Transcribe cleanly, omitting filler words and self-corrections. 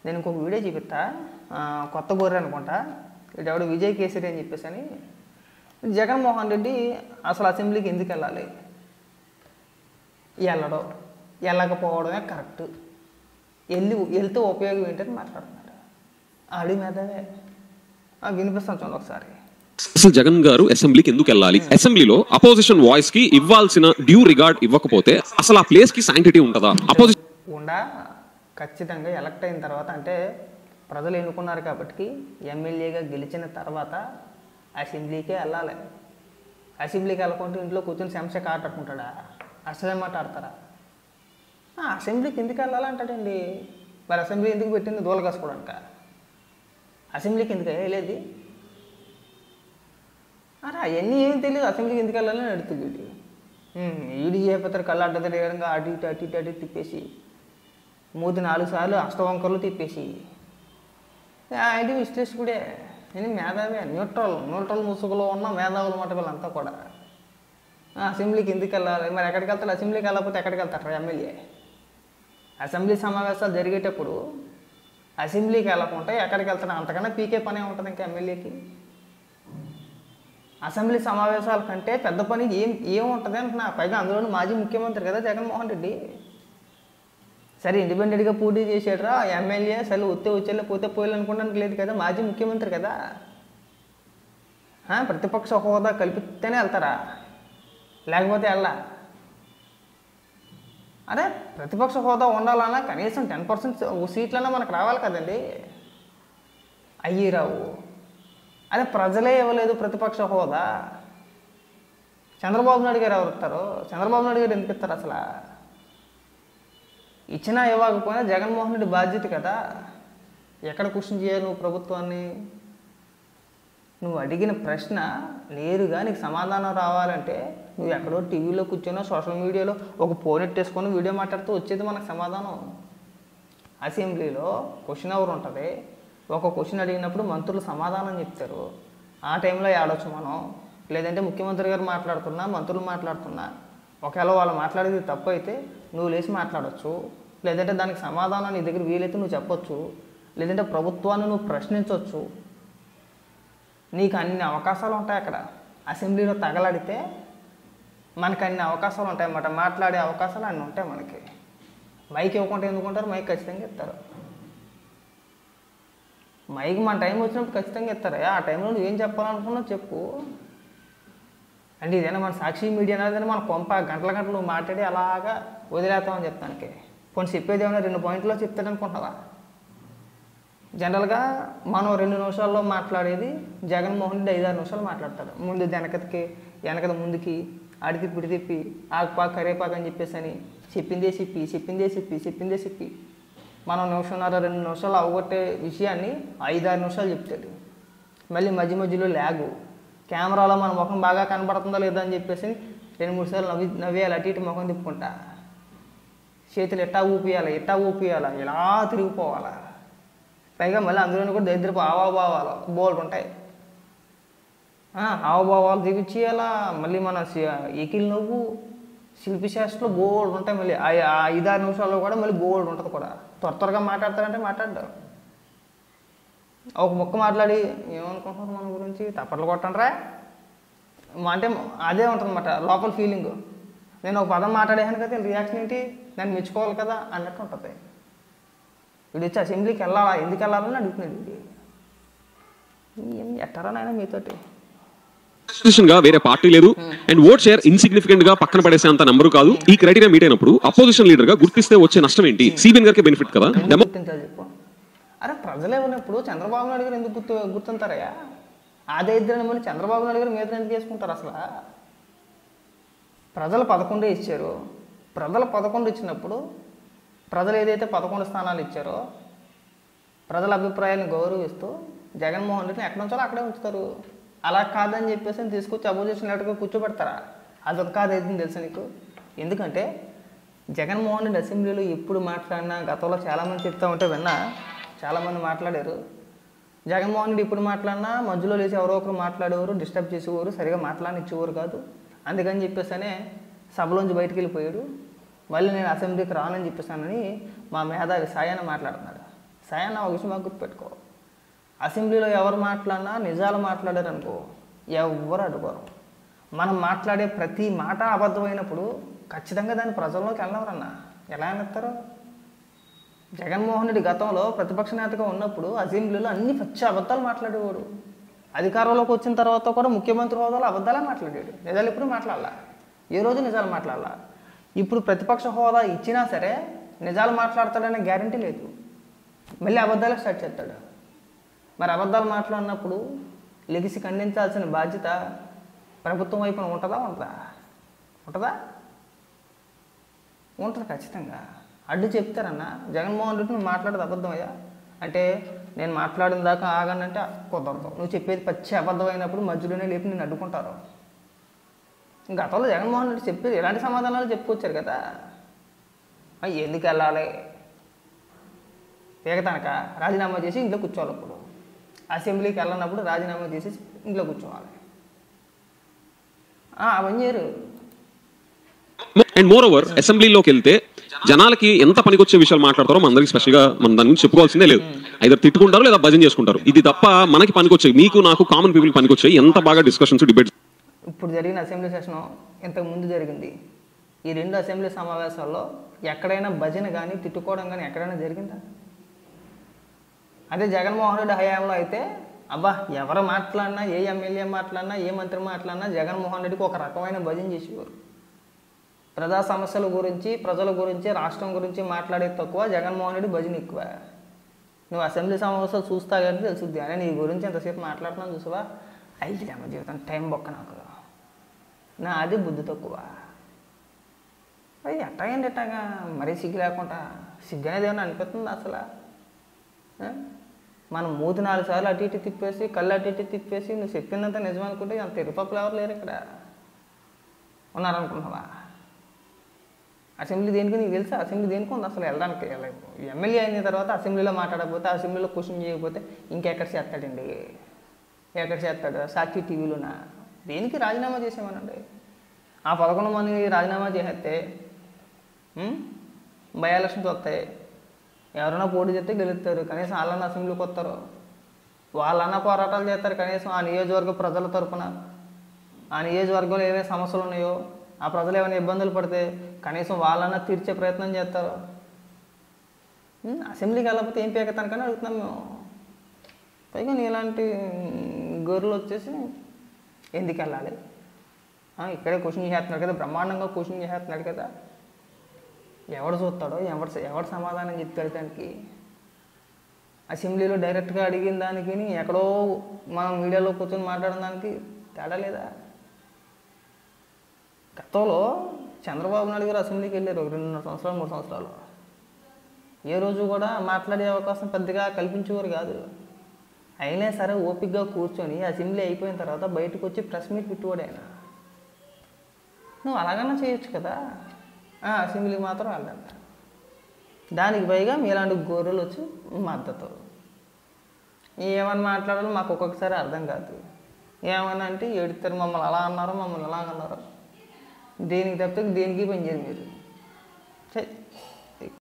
నేను ఇంకొక వీడియో చూపిస్తా, కొత్త గొర్రె అనుకుంటా, ఇటు విజయ్ కేసరి అని చెప్పేసి అని. జగన్మోహన్ రెడ్డి అసలు అసెంబ్లీకి ఎందుకు వెళ్ళాలి, వెళ్ళకపోవడమే కరెక్ట్, వెళ్తే ఉపయోగం ఏంటని మాట్లాడుతున్నాడు. ఆడి మీదనే వినిపిస్తాను చూడండి ఒకసారి. అసలు జగన్ గారు అసెంబ్లీకి ఎందుకు వెళ్ళాలి, అసెంబ్లీలో అపోజిషన్ వాయిస్ కి ఇవ్వాల్సిన డ్యూ రిగార్డ్ ఇవ్వకపోతే అసలు ఆ ప్లేస్ కి శాంక్టిటీ ఉంటుందా? అపోజిషన్ ఖచ్చితంగా ఎలక్ట్ అయిన తర్వాత, అంటే ప్రజలు ఎన్నుకున్నారు కాబట్టి ఎమ్మెల్యేగా గెలిచిన తర్వాత అసెంబ్లీకే వెళ్ళాలి. అసెంబ్లీకి వెళ్ళకుంటే ఇంట్లో కూర్చొని శంస ఆటాడుకుంటాడా? అసలే మాట్లాడతారా? అసెంబ్లీకి ఎందుకు వెళ్ళాలంటాడండి. మరి అసెంబ్లీ ఎందుకు పెట్టింది? దూల కాసుకోవడానిక? అసెంబ్లీకి ఎందుకు వెళ్ళేది? అవన్నీ ఏం తెలియదు. అసెంబ్లీకి ఎందుకు వెళ్ళాలని అడుగుతుంది. ఈడీ చేయకపోతారు, కళ్ళు అడ్డదిగా అటు ఇటు అటు ఇటు అటు తిప్పేసి, మూతి 4 సార్లు అష్టవంకర్లు తిప్పేసి, ఐడి విశ్లేషకుడే. నేను మేధావి, న్యూట్రల్ ముసుగులో ఉన్న మేధావుల మాట వీళ్ళంతా కూడా. అసెంబ్లీకి ఎందుకు వెళ్ళాలి? మరి ఎక్కడికి వెళ్తారు? అసెంబ్లీకి వెళ్ళకపోతే ఎక్కడికి వెళ్తారు ఎమ్మెల్యే? అసెంబ్లీ సమావేశాలు జరిగేటప్పుడు అసెంబ్లీకి వెళ్ళకుంటే ఎక్కడికి వెళ్తాడు? అంతకన్నా పీకే పనే ఉంటుంది ఇంకా ఎమ్మెల్యేకి. అసెంబ్లీ సమావేశాల కంటే పెద్ద పని ఏముంటుంది అంటున్నా. పైగా అందులోనూ మాజీ ముఖ్యమంత్రి కదా జగన్మోహన్ రెడ్డి. సరే ఇండిపెండెంట్గా పోటీ చేసాడురా ఎమ్మెల్యే, సరే వచ్చేలే పోతే పోయాలి అనుకోవడానికి లేదు కదా, మాజీ ముఖ్యమంత్రి కదా. ప్రతిపక్ష హోదా కల్పిస్తేనే వెళ్తారా, లేకపోతే వెళ్ళా? అరే ప్రతిపక్ష హోదా ఉండాలన్నా కనీసం 10% సీట్లన్నా మనకు రావాలి కదండి. అయ్యి రావు. అదే ప్రజలే ఇవ్వలేదు ప్రతిపక్ష హోదా. చంద్రబాబు నాయుడు గారు ఎవరు ఇస్తారు? చంద్రబాబు నాయుడు గారు ఎందుకు ఇస్తారు? అసలు ఇచ్చినా ఇవ్వకపోయినా జగన్మోహన్ రెడ్డి బాధ్యత కదా. ఎక్కడ క్వశ్చన్ చేయాలి నువ్వు ప్రభుత్వాన్ని? నువ్వు అడిగిన ప్రశ్న నేరుగా నీకు సమాధానం రావాలంటే నువ్వు ఎక్కడో టీవీలో కూర్చొనో సోషల్ మీడియాలో ఒక ఫోన్ ఎట్టేసుకొని వీడియో మాట్లాడుతూ వచ్చేది మనకు సమాధానం. అసెంబ్లీలో క్వశ్చన్ అవర్ ఉంటుంది. ఒక క్వశ్చన్ అడిగినప్పుడు మంత్రులు సమాధానం చెప్తారు. ఆ టైంలో ఆడవచ్చు మనం. లేదంటే ముఖ్యమంత్రి గారు మాట్లాడుతున్నా, మంత్రులు మాట్లాడుతున్నా, ఒకవేళ వాళ్ళు మాట్లాడేది తప్పు అయితే నువ్వు లేచి మాట్లాడవచ్చు. లేదంటే దానికి సమాధానం నీ దగ్గర వీలైతే నువ్వు చెప్పొచ్చు. లేదంటే ప్రభుత్వాన్ని నువ్వు ప్రశ్నించవచ్చు. నీకు అన్ని అవకాశాలు ఉంటాయి అక్కడ. అసెంబ్లీలో తగలడితే మనకు అన్ని అవకాశాలు ఉంటాయి అన్నమాట. మాట్లాడే అవకాశాలు అన్నీ ఉంటాయి మనకి. మైక్ ఇవ్వకుండా ఎందుకుంటారు? మైక్ ఖచ్చితంగా ఇస్తారు. మైక్ మన టైం వచ్చినప్పుడు ఖచ్చితంగా ఇస్తారు. ఆ టైంలో నువ్వేం చెప్పాలనుకున్నావు చెప్పు. అంటే ఇదైనా మన సాక్షి మీడియా అనేది మన కొంప గంటలు నువ్వు మాట్లాడి అలాగా వదిలేస్తామని చెప్తానికి. కొన్ని చెప్పేది ఏమైనా 2 పాయింట్లో చెప్తాడనుకుంటున్నావా? జనరల్గా మనం 2 నిమిషాల్లో మాట్లాడేది జగన్మోహన్ రెడ్డి 5-6 నిమిషాలు మాట్లాడతాడు. ముందు వెనకది ముందుకి అడితి పిడి తిప్పి ఆకుపాకు కరేపాకు అని చెప్పేసి చెప్పిందే చెప్పి మనం 1.5-2 నిమిషాలు అవగొట్టే విషయాన్ని 5-6 నిమిషాలు చెప్తాడు. మళ్ళీ మధ్యలో ల్యాగు, కెమెరాలో మన ముఖం బాగా కనబడుతుందా లేదా అని చెప్పేసి 2-3 సార్లు నవ్వేయాలి, అటు ఇటు ముఖం తిప్పుకుంటా, చేతులు ఎట్టా ఊపియాలా, ఇలా తిరిగిపోవాలా. పైగా మళ్ళీ అందులోనే కూడా దరిద్రపు హావభావాలు బోల్డ్ ఉంటాయి. హావభావాలు చూపించేయాలా. మళ్ళీ మన ఎకిల్ నవ్వు, శిల్పి శాస్త్రంలో బోల్డ్ ఉంటాయి. మళ్ళీ 5-6 నిమిషాల్లో కూడా మళ్ళీ బోల్డ్ ఉంటుంది కూడా. త్వరగా మాట్లాడతారంటే మాట్లాడ్డారు. ఒక ముక్క మాట్లాడి ఏమనుకుంటున్నారు మన గురించి, తప్పట్లు కొట్టండిరా అంటే అదే ఉంటుంది అన్నమాట లోపల ఫీలింగ్. నేను ఒక పదం మాట్లాడాను కదా, రియాక్షన్ ఏంటి, నన్ను మెచ్చుకోవాలి కదా అన్నట్టు ఉంటుంది. వీడు వచ్చి అసెంబ్లీకి వెళ్ళాలా, ఎందుకు వెళ్ళాలని అడుగుతున్నాడు. ఏం ఎట్టారా నాయన మీతోటి? గా వేరే పార్టీ లేదు అండ్ ఓట్ షేర్ ఇన్సిగ్నిఫికెంట్ గా పక్కన పడేసే అంత నంబరు కాదు. ఈ క్రైటీరియా మీట్ అయినప్పుడు అపోజిషన్ లీడర్ గా గుర్తిస్తే వచ్చే నష్టం ఏంటి? సిబిఎన్ గారికి బెనిఫిట్ కదా. గుర్తించాలి చెప్పు. అరే ప్రజలే ఉన్నప్పుడు చంద్రబాబు నాయుడు గారు ఎందుకు గుర్తుంటారయ్యా? అదే ఇద్దరు మళ్ళీ చంద్రబాబు నాయుడు గారు మీద ఎందుకు చేసుకుంటారు? అసలు ప్రజలు 11 ఇచ్చారు. ప్రజలు 11 ఇచ్చినప్పుడు ప్రజలు ఏదైతే 11 స్థానాలు ఇచ్చారో ప్రజల అభిప్రాయాన్ని గౌరవిస్తూ జగన్మోహన్ రెడ్డిని ఎక్కడ ఉంచాలో అక్కడే ఉంచుతారు. అలా కాదని చెప్పేసి తీసుకొచ్చి అపోజిషన్ లీడర్గా కూర్చోబెడతారా? అదొక కాదు అయితే తెలుసు నీకు. ఎందుకంటే జగన్మోహన్ రెడ్డి అసెంబ్లీలో ఎప్పుడు మాట్లాడినా, గతంలో చాలామంది చెప్తా ఉంటే విన్నా, చాలామంది మాట్లాడారు. జగన్మోహన్ రెడ్డి ఇప్పుడు మాట్లాడినా మధ్యలో లేచి ఎవరో ఒకరు మాట్లాడేవారు, డిస్టర్బ్ చేసేవారు, సరిగా మాట్లాడనిచ్చేవారు కాదు. అందుకని చెప్పేసనే సభలోంచి బయటికి వెళ్ళిపోయాడు. మళ్ళీ నేను అసెంబ్లీకి రానని చెప్పేసానని మా మేధావి సాయాన్ని మాట్లాడుతున్నాడు. సాయన్న ఒక విషయం బాగా గుర్తుపెట్టుకో, అసెంబ్లీలో ఎవరు మాట్లాడినా నిజాలు మాట్లాడారు అనుకో ఎవరు అడుగురు. మనం మాట్లాడే ప్రతి మాట అబద్ధమైనప్పుడు ఖచ్చితంగా దాన్ని ప్రజల్లోకి వెళ్ళవరన్నా ఎలా అనేస్తారు? జగన్మోహన్ రెడ్డి గతంలో ప్రతిపక్ష నేతగా ఉన్నప్పుడు అసెంబ్లీలో అన్ని పచ్చి అబద్ధాలు మాట్లాడేవాడు. అధికారంలోకి వచ్చిన తర్వాత కూడా ముఖ్యమంత్రి హోదాలో అబద్ధాలే మాట్లాడాడు. నిజాలు ఎప్పుడు మాట్లాడాల, ఏ రోజు నిజాలు మాట్లాడాల. ఇప్పుడు ప్రతిపక్ష హోదా ఇచ్చినా సరే నిజాలు మాట్లాడతాడనే గ్యారంటీ లేదు, మళ్ళీ అబద్ధాలే స్టార్ట్ చేస్తాడు. మరి అబద్ధాలు మాట్లాడినప్పుడు లెగిసి ఖండించాల్సిన బాధ్యత ప్రభుత్వం వైపున ఉంటుందా ఉంటుందా? ఉంటుంది ఖచ్చితంగా. అడ్డు చెప్తారన్నా, జగన్మోహన్ రెడ్డి నువ్వు మాట్లాడేది అబద్ధమయ్యా అంటే నేను మాట్లాడిన దాకా ఆగనంటే కుదరదు. నువ్వు చెప్పేది పచ్చి అబద్ధం అయినప్పుడు మధ్యలోనే లేపి నేను అడ్డుకుంటారు. గతంలో జగన్మోహన్ రెడ్డి చెప్పేది ఎలాంటి సమాధానాలు చెప్పుకొచ్చారు కదా. ఎందుకు వెళ్ళాలి, తనక రాజీనామా చేసి ఇంట్లో కూర్చోవాలి. అప్పుడు అసెంబ్లీకి వెళ్ళినప్పుడు రాజీనామా చేసి ఇంట్లో కూర్చోవాలి. అవన్నీ చేయరు. అండ్ మోర్ ఓవర్ అసెంబ్లీలోకి వెళ్తే జనాలకి ఎంత పనికొచ్చే విషయాలు మాట్లాడతారో మనందరికి స్పెషల్గా మనం దాని గురించి చెప్పుకోవాల్సిందే లేదు. either తిట్టుకుంటారు లేదా భజన చేసుకుంటారు. ఇది తప్ప మనకి పనికొచ్చాయి, మీకు నాకు కామన్ పీపుల్ పనికొచ్చాయి ఎంత బాగా డిస్కషన్స్ డిబేట్స్. ఇప్పుడు జరిగిన అసెంబ్లీ సెషన్ ఇంతకు ముందు జరిగింది. ఈ 2 అసెంబ్లీ సమావేశాల్లో ఎక్కడైనా భజన కానీ తిట్టుకోవడం కానీ ఎక్కడైనా జరిగిందా? అదే జగన్మోహన్ రెడ్డి హయాంలో అయితే అబ్బా ఎవరు మాట్లాడినా, ఏ ఎమ్మెల్యే మాట్లాడినా, ఏ మంత్రి మాట్లాడినా జగన్మోహన్ రెడ్డికి ఒక రకమైన భజన చేసేవారు. ప్రజా సమస్యల గురించి, ప్రజల గురించి, రాష్ట్రం గురించి మాట్లాడేది తక్కువ, జగన్మోహన్ రెడ్డి భజన ఎక్కువ. నువ్వు అసెంబ్లీ సమావేశాలు చూస్తా కానీ తెలుసుద్ది. అని నీ గురించి ఎంతసేపు మాట్లాడుతున్నాను చూసావా, అమ్మ జీవితం టైం బొక్క నాకు, నా అది బుద్ధి తక్కువ. అది ఎట్టాగండి ఎట్టాగా మరీ సిగ్గు లేకుండా, సిగ్గు అనేది ఏమైనా అనిపిస్తుంది అసలు? మనం 3-4 సార్లు అటు ఇటు తిప్పేసి, కళ్ళు అటు ఇటు తిప్పేసి నువ్వు చెప్పిందంతా నిజం అనుకుంటే అంత ఇరుపప్పులు ఎవరు లేరు ఇక్కడ, ఉన్నారనుకుంటున్నావా? అసెంబ్లీ దేనికి నీకు తెలుసా? అసెంబ్లీ దేనికి ఉంది అసలు? వెళ్ళడానికి ఎమ్మెల్యే అయిన తర్వాత అసెంబ్లీలో మాట్లాడకపోతే, అసెంబ్లీలో క్వశ్చన్ చేయకపోతే ఇంకెక్కడ చేస్తాడండి? ఎక్కడ చేస్తాడు? సాక్షి టీవీలోనా? దేనికి రాజీనామా చేసామనండి? ఆ 11 మంది రాజీనామా చేసేస్తే బై ఎలక్షన్స్ వస్తాయి, ఎవరైనా పోటీ చేస్తే గెలుస్తారు, కనీసం వాళ్ళన్న అసెంబ్లీకి వస్తారు, వాళ్ళన్న పోరాటాలు చేస్తారు, కనీసం ఆ నియోజకవర్గ ప్రజల తరపున ఆ నియోజకవర్గంలో ఏవే సమస్యలు ఉన్నాయో, ఆ ప్రజలు ఏమైనా ఇబ్బందులు పడితే కనీసం వాళ్ళన్నా తీర్చే ప్రయత్నం చేస్తారు. అసెంబ్లీకి వెళ్ళకపోతే ఏం పీకతానికని అడుగుతున్నాం మేము. పైగా నీలాంటి గొర్రెలు వచ్చేసి ఎందుకు వెళ్ళాలి, ఇక్కడే క్వశ్చన్ చేస్తున్నాడు కదా, బ్రహ్మాండంగా క్వశ్చన్ చేస్తున్నాడు కదా, ఎవడు చూస్తాడో, ఎవడు సమాధానం చెప్తాడు దానికి? అసెంబ్లీలో డైరెక్ట్గా అడిగిన దానికి ఎక్కడో మనం మీడియాలో కూర్చొని మాట్లాడిన దానికి తేడా లేదా? గతంలో చంద్రబాబు నాయుడు గారు అసెంబ్లీకి వెళ్ళారు 2.5 సంవత్సరాలు 3 సంవత్సరాలు. ఏ రోజు కూడా మాట్లాడే అవకాశం పెద్దగా కల్పించేవారు కాదు. అయినా సరే ఓపికగా కూర్చొని అసెంబ్లీ అయిపోయిన తర్వాత బయటకు వచ్చి ప్రెస్ మీట్ పెట్టుకోడు ఆయన. నువ్వు అలాగన్నా చేయొచ్చు కదా, అసెంబ్లీకి మాత్రం వెళ్ళండి. దానికి పైగా మీలాంటి గొర్రెలు వచ్చి మద్దతు. ఏమని మాట్లాడాలో మాకు ఒక్కొక్కసారి అర్థం కాదు. ఏమన్నా అంటే ఏడుతారు, మమ్మల్ని అలా అన్నారు, మమ్మల్ని అలా అన్నారు. దేనికి తప్పితే దేనికి పనిచేయరు మీరు.